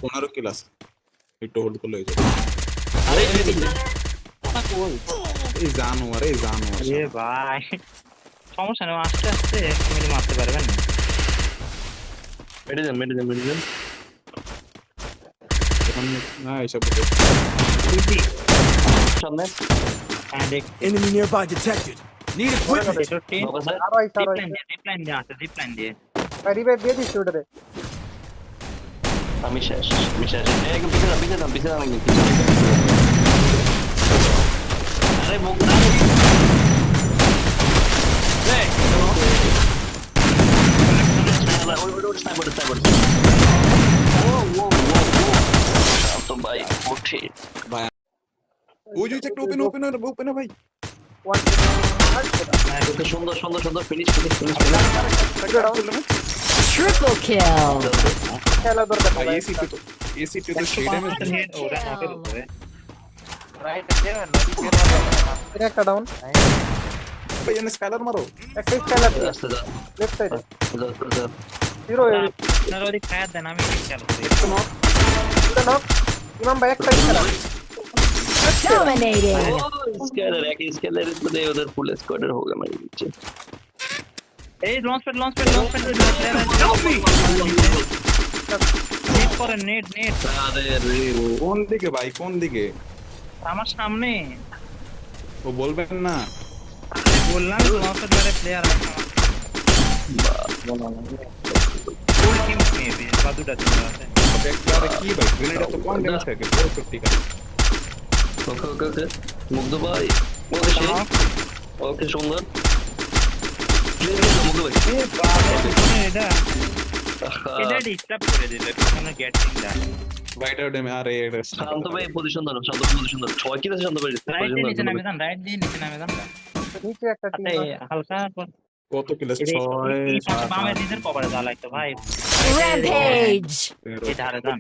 15 কিল আছে একটু হোল্ড করলে হয়ে যাবে আরে এই জানোয়ার এ ভাই সমস্যা নেই আস্তে আস্তে তুমি মারতে পারবেন না মেরে যান এখন না এসব সামনে হ্যাঁ দেখ Enemy nearby detected. Need equipment. বাবা স্যার জিপলাইন দিয়ে আছে জিপলাইন দিয়ে রিভাইভ দিয়ে দিচ্ছি ওটাতে আমি শেষ একদম পিছে না আরে মুখ না ওই স্নাইপার ও শান্ত ভাই ওঠে ওই যে একটা ওপেন ভাই ওকে সুন্দর ফিনিশ Triple kill. খেলা দরকার ভাই এসি তো সেই ড্যামেজ ওরা হাতের উপরে এটা একটা ডাউন ভাই এনে স্কাইলার মারো একটা স্কাইলার রাস্তা যা লেফট সাইডে যা জিরো আপনারা ওদিক ফায়ার দেন আমি খেয়াল করি এটা নক ইমাম ভাই একটা খেলা Dominating. स्कैलर है कि स्कैलर इसको दे उधर फुल स्क्वाडर होगा मेरे नीचे এই লঞ্চ প্যাড নেট করে নেট अरे रे वो কোন দিকে ভাই কোন দিকে আমার সামনে ও বলবেন না বললাম লঞ্চ প্যাড মেরে প্লেয়ার আছে ফুল টিম মেবি বাদুটা টিম আছে আরে কি ভাই গ্রেনেড তো কোন ড্যামেজ থাকে 450 का ओके मुग्ध भाई ओके शेख ओके सुंदर मुग्ध भाई এ বাবা এটা ডিস্টার্ব করে দিল পিছনে গেটিংটা রাইটার ড্যামেজ আরে শান্ত ভাই পজিশন ধরো ছয় কি আছে শান্ত ভাই রাইট দিয়ে নিচে নামে যান নিচে একটা টিম হালকা কত কিল আছে এই 6 পাশে বামে দিদের কভারে যা লাগতো ভাই Rampage. এই ধারে যান